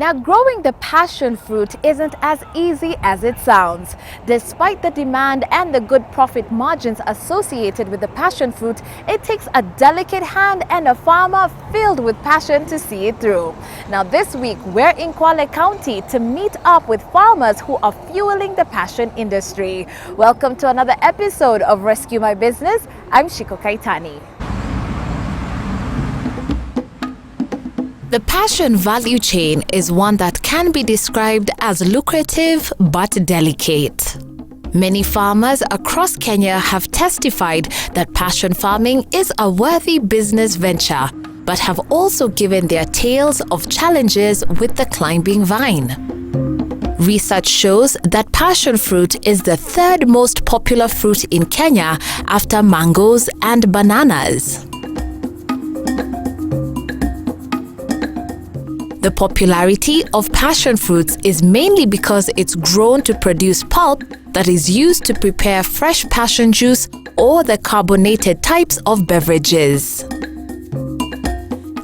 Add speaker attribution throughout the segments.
Speaker 1: Now, growing the passion fruit isn't as easy as it sounds. Despite the demand and the good profit margins associated with the passion fruit, it takes a delicate hand and a farmer filled with passion to see it through. Now, this week, we're in Kwale County to meet up with farmers who are fueling the passion industry. Welcome to another episode of Rescue My Business. I'm Shiko Kaitani. The passion value chain is one that can be described as lucrative but delicate. Many farmers across Kenya have testified that passion farming is a worthy business venture, but have also given their tales of challenges with the climbing vine. Research shows that passion fruit is the third most popular fruit in Kenya after mangoes and bananas. The popularity of passion fruits is mainly because it's grown to produce pulp that is used to prepare fresh passion juice or the carbonated types of beverages.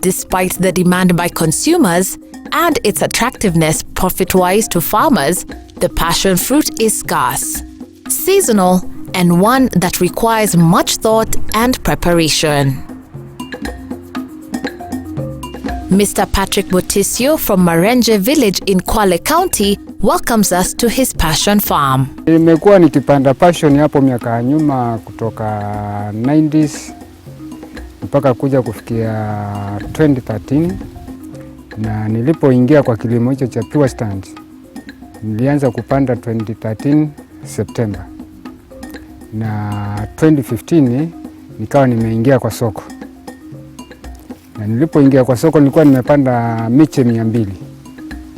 Speaker 1: Despite the demand by consumers and its attractiveness profit-wise to farmers, the passion fruit is scarce, seasonal, and one that requires much thought and preparation. Mr. Patrick Botisio from Marenje village in Kwale County welcomes us to his passion farm.
Speaker 2: Nimekuwa nikipanda passion hapo miaka ya nyuma kutoka 90s mpaka kuja kufikia 2013, na nilipoingia kwa kilimo hicho cha pure stand nilianza kupanda 2013 September, na 2015 nikawa nimeingia kwa soko. Na nilipoingia kwa soko nilikuwa nimepanda miche 200.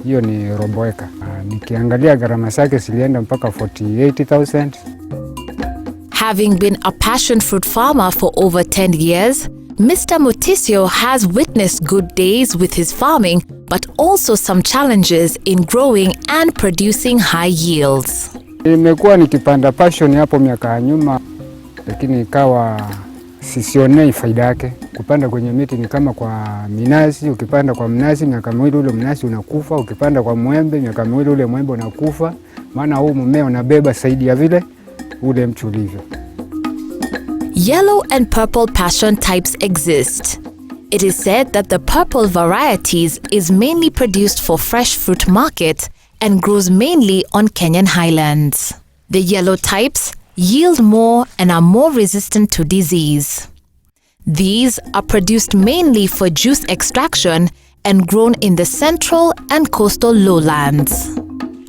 Speaker 2: Hiyo ni robo eka. Nikiangalia gharama zake zilienda mpaka 48,000.
Speaker 1: Having been a passion fruit farmer for over 10 years, Mr. Motisio has witnessed good days with his farming, but also some challenges in growing and producing high yields.
Speaker 2: Nimekuwa nikipanda passion hapo miaka ya nyuma, lakini ikawa sisionei faida yake. Kupanda kwenye miti ni kama kwa minazi. Ukipanda kwa mnazi miaka miwili ule mnazi unakufa. Ukipanda kwa mwembe miaka miwili ule mwembe unakufa, maana huu mmea unabeba zaidi ya vile ule mti ulivyo.
Speaker 1: Yellow and purple passion types exist. It is said that the purple varieties is mainly produced for fresh fruit market and grows mainly on Kenyan highlands. The yellow types yield more and are more resistant to disease. These are produced mainly for juice extraction and grown in the central and coastal lowlands.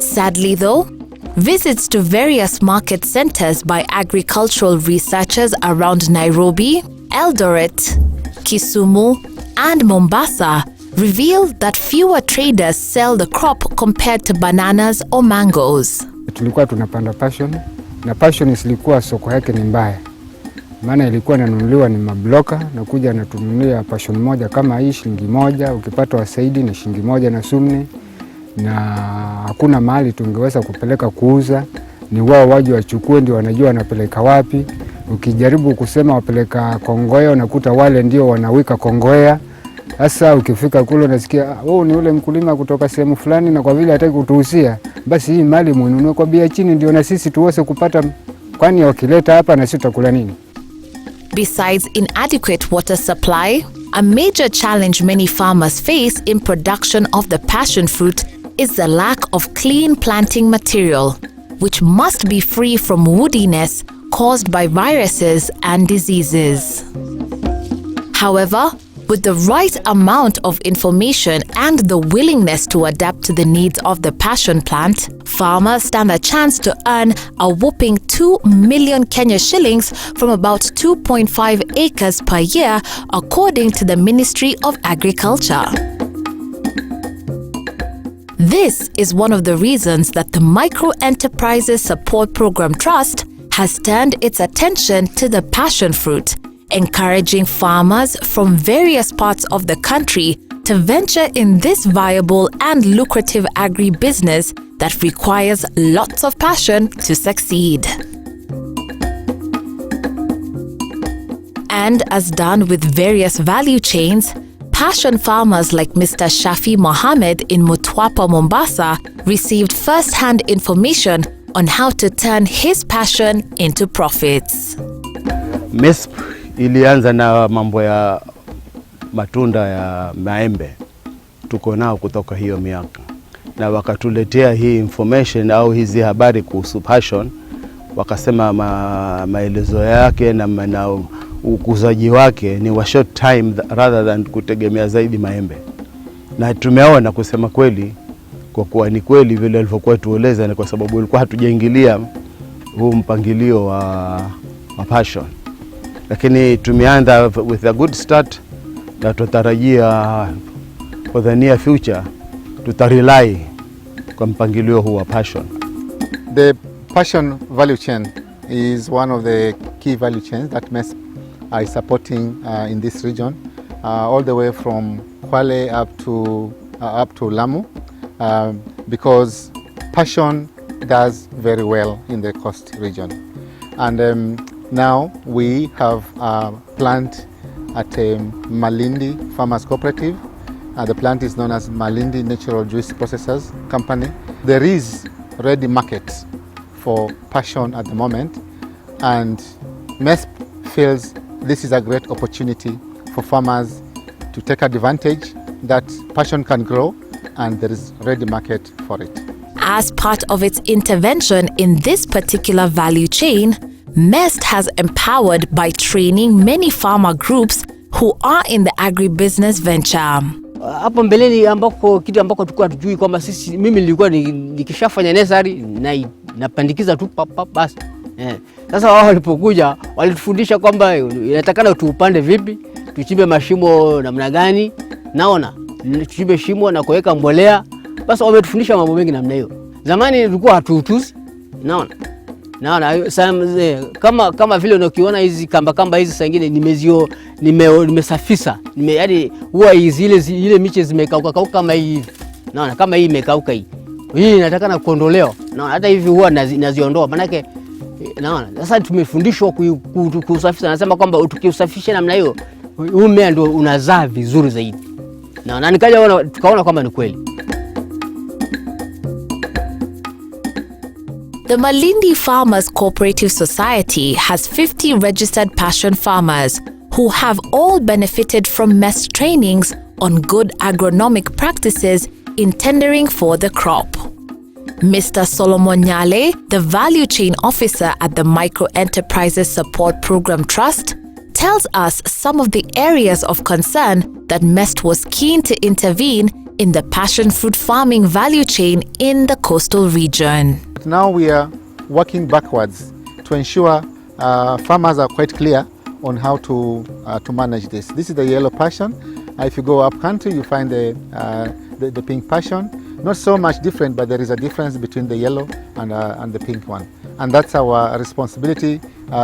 Speaker 1: Sadly though, visits to various market centers by agricultural researchers around Nairobi, Eldoret, Kisumu, and Mombasa reveal that fewer traders sell the crop compared to bananas or mangoes.
Speaker 2: Tulikuwa tunapanda passion, na passion ilikuwa soko yake ni mbaya. Maana ilikuwa inanunuliwa ni mabloka, na kuja natunulia passion moja kama hii $1, ukipata wasaidi ni $1.10, na hakuna mahali tungeweza kupeleka kuuza. Ni wao waje wachukue, ndio wanajua wanapeleka wapi. Ukijaribu kusema wapeleka Kongoya, unakuta wale ndio wanawika Kongoya. Sasa ukifika kule unasikia ni ule mkulima kutoka sehemu fulani, na kwa vile hataki kutuhusia, basi hii mali muinunue kwa bei chini ndio na sisi tuweze kupata, kwani wakileta hapa na sisi tutakula nini?
Speaker 1: Besides inadequate water supply, a major challenge many farmers face in production of the passion fruit is the lack of clean planting material, which must be free from woodiness caused by viruses and diseases. However, with the right amount of information and the willingness to adapt to the needs of the passion plant, farmers stand a chance to earn a whopping 2 million Kenya shillings from about 2.5 acres per year, according to the Ministry of Agriculture. This is one of the reasons that the Micro Enterprises Support Program Trust has turned its attention to the passion fruit, encouraging farmers from various parts of the country to venture in this viable and lucrative agri-business that requires lots of passion to succeed. And as done with various value chains, passion farmers like Mr. Shafi Mohammed in Mutwapa, Mombasa, received first-hand information on how to turn his passion into profits.
Speaker 3: MESP ilianza na mambo ya matunda ya maembe. Tuko nao kutoka hiyo miaka. Na wakatuletea hii information au hizi habari kuhusu passion. Wakasema maelezo yake na ukuzaji wake ni wa short time rather than kutegemea zaidi maembe. Na tumeona kusema kweli, kwa kuwa ni kweli vile alivyokuwa tueleza, ni kwa sababu ilikuwa hatujaingilia huu mpangilio wa passion. Lakini tumeanza with a good start na tutarajia for the near future tutarely kwa mpangilio huu wa passion.
Speaker 4: The passion value chain is one of the key value chains that MESP is supporting in this region, all the way from Kwale up to Lamu, because passion does very well in the coast region. And now we have a plant at Malindi Farmers Cooperative. The plant is known as Malindi Natural Juice Processors Company. There is ready market for passion at the moment, and MESP feels this is a great opportunity for farmers to take advantage that passion can grow and there is ready market for it.
Speaker 1: As part of its intervention in this particular value chain, MESP has empowered by training many farmer groups who are in the agribusiness venture.
Speaker 5: Hapo mbeleni ambako kitu ambako tulikuwa tujui kwamba sisi, mimi nilikuwa nikishafanya nursery na napandikiza tu basi. Sasa wao walipokuja walitufundisha kwamba inatakana tuupande vipi, tuchimbe mashimo namna gani, naona tuchimbe shimo na kuweka mbolea. Basi wametufundisha mambo mengi namna hiyo. Zamani tulikuwa hatutusi, naona kama vile unakiona hizi kamba hizi sangine nimesafisha, yaani huwa ile miche zimekauka kama hii, naona kama hii imekauka hii inatakana kuondolewa, naona hata hivi huwa naziondoa, maana yake naona sasa tumefundishwa kusafisha. Nasema kwamba tukiusafisha namna hiyo huu mmea ndio unazaa vizuri zaidi, na nikaja tukaona kwamba ni kweli.
Speaker 1: The Malindi Farmers Cooperative Society has 50 registered passion farmers who have all benefited from MESP trainings on good agronomic practices in tendering for the crop. Mr. Solomon Nyale, the value chain officer at the Micro Enterprises Support Program Trust, tells us some of the areas of concern that MESP was keen to intervene in the passion fruit farming value chain in the coastal region.
Speaker 4: Now we are working backwards to ensure farmers are quite clear on how to manage this. This is the yellow passion. If you go up country, you find the pink passion. Not so much different, but there is a difference between the yellow and the pink one. And that's our responsibility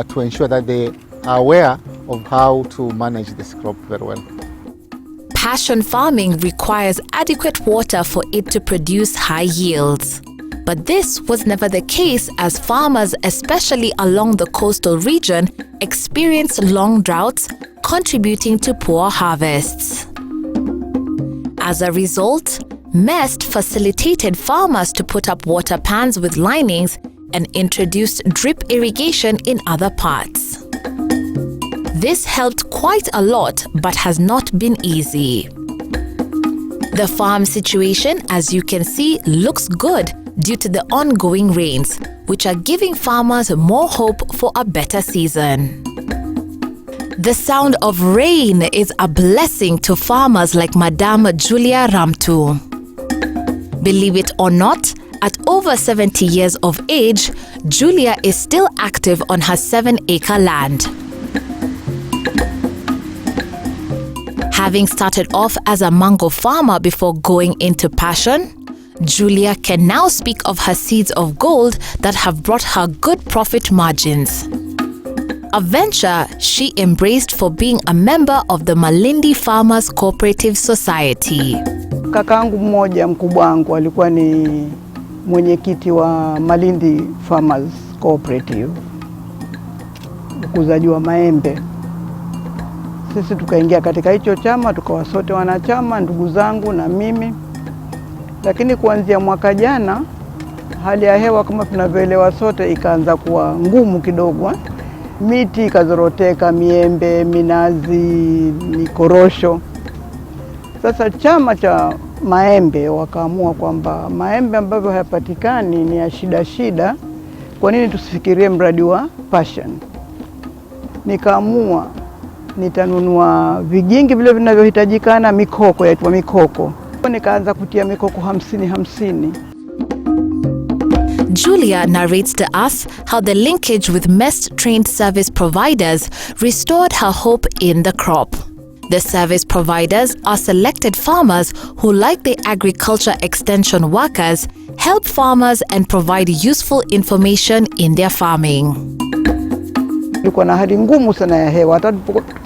Speaker 4: to ensure that they are aware of how to manage this crop very well.
Speaker 1: Passion farming requires adequate water for it to produce high yields. But this was never the case, as farmers, especially along the coastal region, experienced long droughts, contributing to poor harvests. As a result, MESP facilitated farmers to put up water pans with linings and introduced drip irrigation in other parts. This helped quite a lot, but has not been easy. The farm situation, as you can see, looks good due to the ongoing rains, which are giving farmers more hope for a better season. The sound of rain is a blessing to farmers like Madame Julia Ramtu. Believe it or not, at over 70 years of age, Julia is still active on her 7-acre land. Having started off as a mango farmer before going into passion, Julia can now speak of her seeds of gold that have brought her good profit margins. A venture she embraced for being a member of the Malindi Farmers Cooperative Society.
Speaker 6: Kakaangu mmoja mkubwa wangu alikuwa ni mwenyekiti wa Malindi Farmers Cooperative, ukuzaji wa maembe. Sisi tukaingia katika hicho chama, tukawa sote wanachama, ndugu zangu na mimi. Lakini kuanzia mwaka jana hali ya hewa kama tunavyoelewa sote ikaanza kuwa ngumu kidogo. Miti ikazoroteka, miembe, minazi, mikorosho. Sasa chama cha maembe wakaamua kwamba maembe ambavyo hayapatikani ni ya shida, kwa nini tusifikirie mradi wa passion? Nikaamua nitanunua vigingi vile vinavyohitajikana, mikoko yaitwa mikoko. Nikaanza kutia mikoko 50.
Speaker 1: Julia narrates to us how the linkage with MESPT-trained service providers restored her hope in the crop. The service providers are selected farmers who, like the agriculture extension workers, help farmers and provide useful information in their farming.
Speaker 6: Tulikuwa na hali ngumu sana ya hewa, hata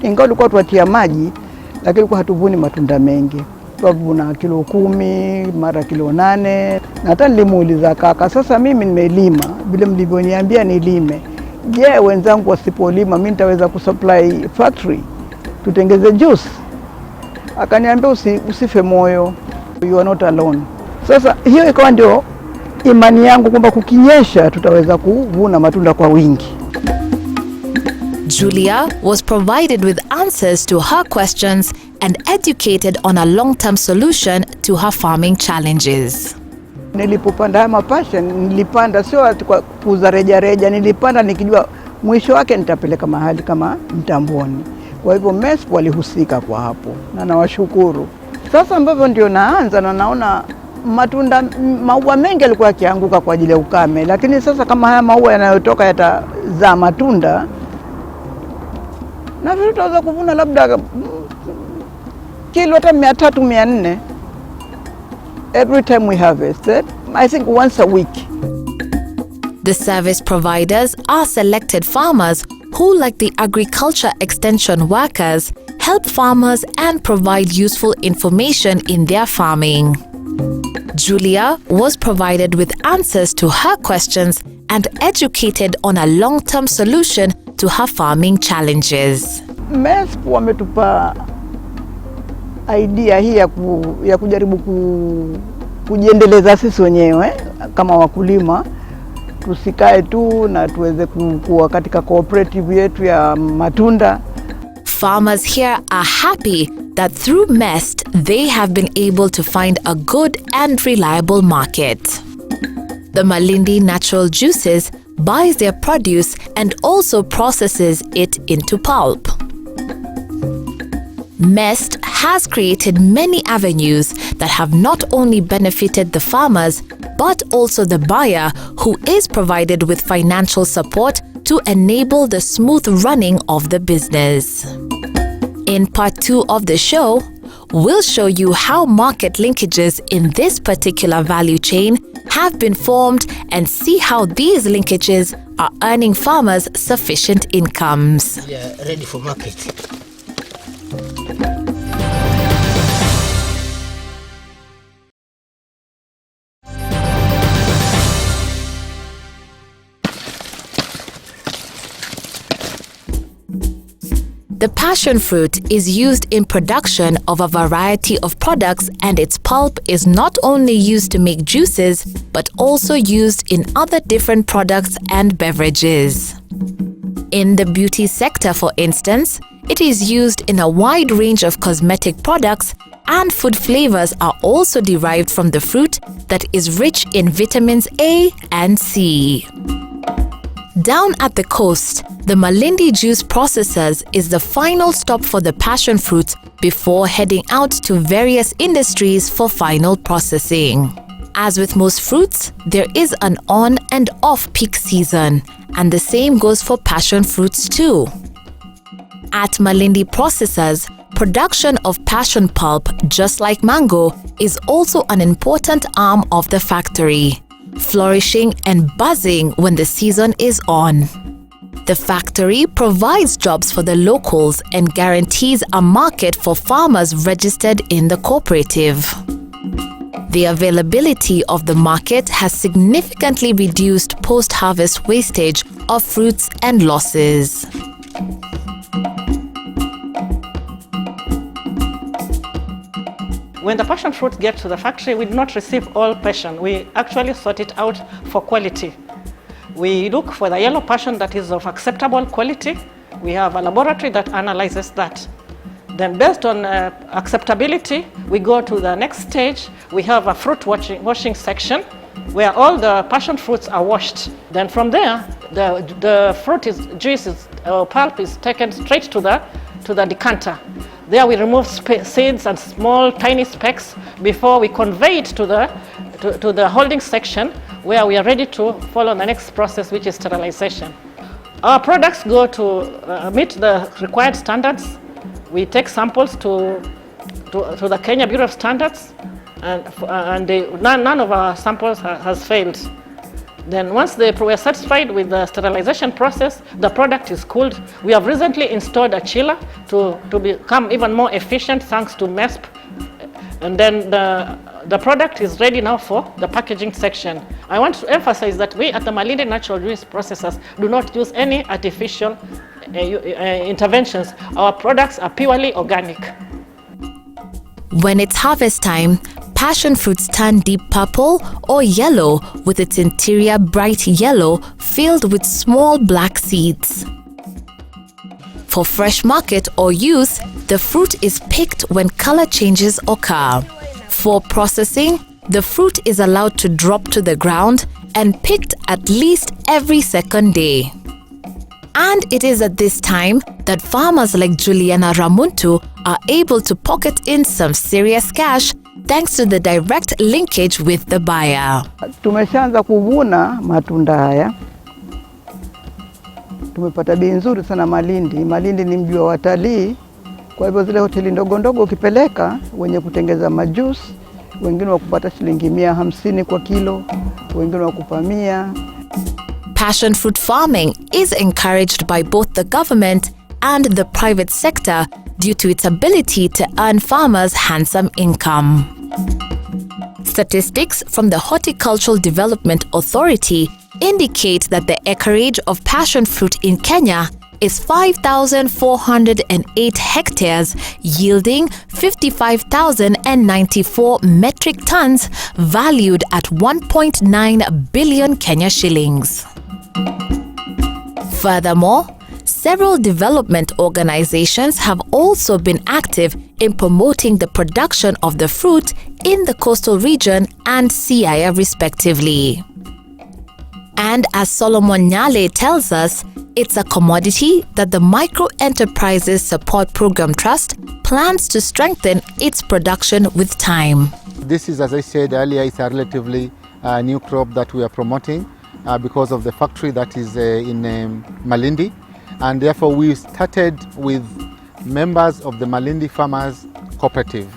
Speaker 6: ingawa tulikuwa tuatia maji, lakini tulikuwa hatuvuni matunda mengi. Tuvuna kilo 10, mara kilo 8. Na hata nilimuuliza kaka, sasa mimi nimelima vile mlivyoniambia nilime, je, wenzangu wasipolima mimi nitaweza kusupply factory tutengeze juice? Akaniambia usife moyo, you are not alone. Sasa hiyo ikawa ndio imani yangu kwamba kukinyesha tutaweza kuvuna matunda kwa wingi.
Speaker 1: Julia was provided with answers to her questions and educated on a long-term solution to her farming challenges.
Speaker 6: Nilipopanda haya mapasha, nilipanda sio kwa kuuza reja, nilipanda nikijua mwisho wake nitapeleka mahali kama Mtamboni. Kwa hivyo MESP walihusika kwa hapo na nawashukuru. Sasa ambavyo ndio naanza na naona matunda, maua mengi yalikuwa yakianguka kwa ajili ya ukame, lakini sasa kama haya maua yanayotoka yatazaa matunda, na vile tutaweza kuvuna labda kilo hata 300-400 every time we harvest. I think once a week.
Speaker 1: The service providers are selected farmers who, like the agriculture extension workers, help farmers and provide useful information in their farming. Julia was provided with answers to her questions and educated on a long-term solution to her farming challenges.
Speaker 6: MESP wametupa idea hii ya kujaribu kujiendeleza sisi wenyewe kama wakulima, tusikae tu na tuweze kuwa katika cooperative yetu ya matunda.
Speaker 1: Farmers here are happy that through MESPT they have been able to find a good and reliable market. The Malindi Natural Juices buys their produce and also processes it into pulp. MESPT has created many avenues that have not only benefited the farmers but also the buyer, who is provided with financial support to enable the smooth running of the business. In part 2 of the show, we'll show you how market linkages in this particular value chain have been formed and see how these linkages are earning farmers sufficient incomes.
Speaker 5: Yeah, ready for market.
Speaker 1: The passion fruit is used in production of a variety of products, and its pulp is not only used to make juices but also used in other different products and beverages. In the beauty sector, for instance, it is used in a wide range of cosmetic products, and food flavors are also derived from the fruit that is rich in vitamins A and C. Down at the coast, the Malindi Juice Processors is the final stop for the passion fruit before heading out to various industries for final processing. As with most fruits, there is an on and off peak season, and the same goes for passion fruits too. At Malindi Processors, production of passion pulp, just like mango, is also an important arm of the factory, flourishing and buzzing when the season is on. The factory provides jobs for the locals and guarantees a market for farmers registered in the cooperative. The availability of the market has significantly reduced post-harvest wastage of fruits and losses.
Speaker 7: When the passion fruit gets to the factory, we do not receive all passion. We actually sort it out for quality. We look for the yellow passion that is of acceptable quality. We have a laboratory that analyzes that. Then based on acceptability, we go to the next stage. We have a fruit washing section where all the passion fruits are washed. Then from there, the pulp is taken straight to the decanter. There we remove seeds and small tiny specks before we convey it to the holding section where we are ready to follow the next process, which is sterilization. Our products go to meet the required standards. We take samples to the Kenya Bureau of Standards, and none of our samples has failed. Then once we are satisfied with the sterilization process, the product is cooled. We have recently installed a chiller to become even more efficient thanks to MESP. And then the product is ready now for the packaging section. I want to emphasize that we at the Malindi Natural Juice Processors do not use any artificial interventions. Our products are purely organic.
Speaker 1: When it's harvest time, passion fruits turn deep purple or yellow with its interior bright yellow filled with small black seeds. For fresh market or use, the fruit is picked when color changes occur. For processing, the fruit is allowed to drop to the ground and picked at least every second day. And it is at this time that farmers like Juliana Ramuntu are able to pocket in some serious cash thanks to the direct linkage with the buyer.
Speaker 6: Tumeshaanza kuvuna matunda haya. Tumepata bei nzuri sana Malindi. Malindi ni mji wa watalii. Kwa hivyo zile hoteli ndogo ndogo ukipeleka, wenye kutengeza majuice, wengine wakupata shilingi 150 kwa kilo, wengine wakupa 100.
Speaker 1: Passion fruit farming is encouraged by both the government and the private sector due to its ability to earn farmers handsome income. Statistics from the Horticultural Development Authority indicate that the acreage of passion fruit in Kenya is 5,408 hectares, yielding 55,094 metric tons, valued at 1.9 billion Kenya shillings. Furthermore, several development organizations have also been active in promoting the production of the fruit in the coastal region and Siaya respectively. And as Solomon Nyale tells us, it's a commodity that the Micro Enterprises Support Program Trust plans to strengthen its production with time.
Speaker 4: This is, as I said earlier, it's a relatively new crop that we are promoting because of the factory that is in Malindi. And therefore we started with members of the Malindi Farmers Cooperative,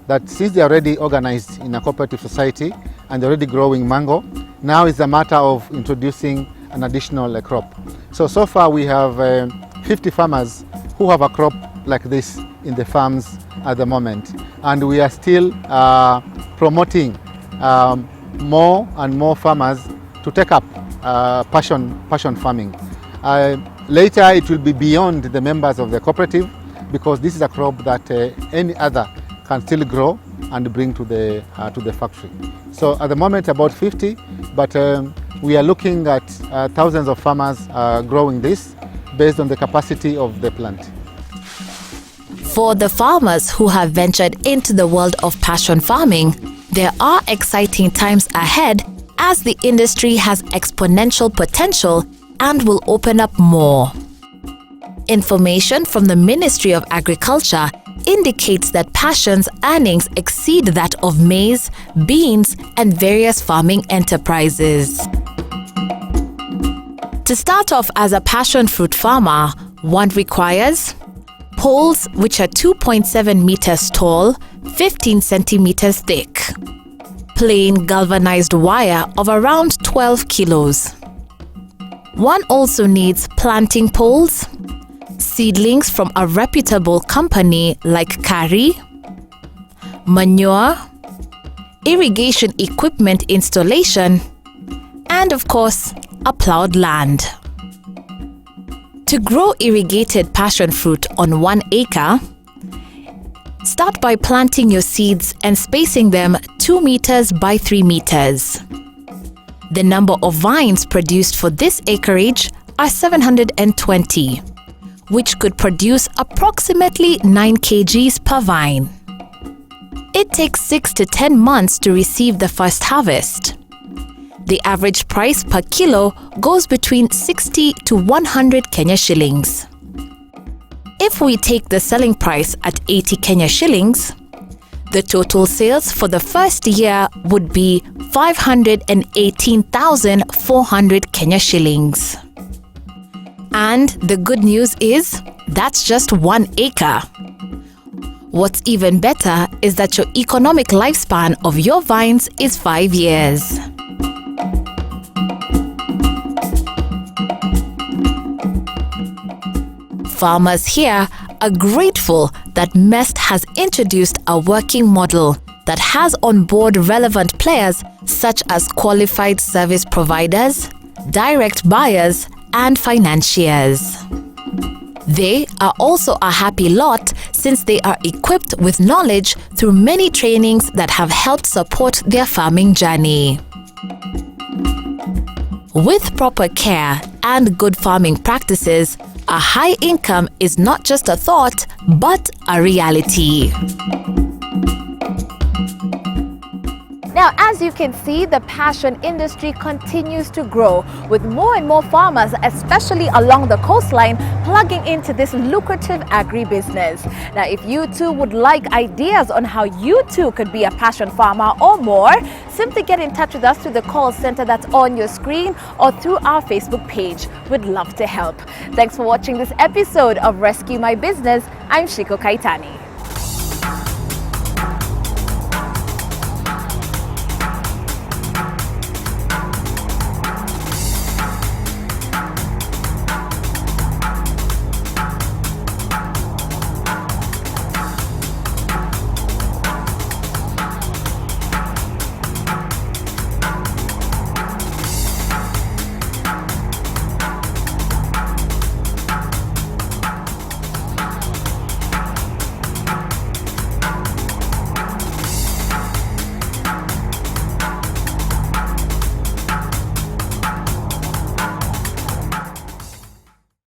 Speaker 4: that since they are already organized in a cooperative society and they're already growing mango, now it's a matter of introducing an additional crop. So far we have 50 farmers who have a crop like this in the farms at the moment. And we are still promoting more and more farmers to take up passion farming. Later it will be beyond the members of the cooperative, because this is a crop that any other can still grow and bring to the factory. So at the moment about 50, but we are looking at thousands of farmers growing this based on the capacity of the plant.
Speaker 1: For the farmers who have ventured into the world of passion farming, there are exciting times ahead as the industry has exponential potential and will open up more. Information from the Ministry of Agriculture indicates that passion's earnings exceed that of maize, beans, and various farming enterprises. To start off as a passion fruit farmer, one requires poles which are 2.7 meters tall, 15 centimeters thick, plain galvanized wire of around 12 kilos. One also needs planting poles, seedlings from a reputable company like Kari, manure, irrigation equipment installation, and of course, a plowed land. To grow irrigated passion fruit on 1 acre, Start by planting your seeds and spacing them 2 meters by 3 meters. The number of vines produced for this acreage are 720, which could produce approximately 9 kgs per vine. It takes 6 to 10 months to receive the first harvest. The average price per kilo goes between 60 to 100 Kenya shillings. If we take the selling price at 80 Kenya shillings, the total sales for the first year would be 518,400 Kenya shillings. And the good news is, that's just 1 acre. What's even better is that your economic lifespan of your vines is 5 years. Farmers here are grateful that MESPT has introduced a working model that has on board relevant players such as qualified service providers, direct buyers, and financiers. They are also a happy lot since they are equipped with knowledge through many trainings that have helped support their farming journey. With proper care and good farming practices, a high income is not just a thought, but a reality. Now, as you can see, the passion industry continues to grow, with more and more farmers, especially along the coastline, plugging into this lucrative agribusiness. Now, if you too would like ideas on how you too could be a passion farmer or more, simply get in touch with us through the call center that's on your screen or through our Facebook page. We'd love to help. Thanks for watching this episode of Rescue My Business. I'm Shiko Kaitani.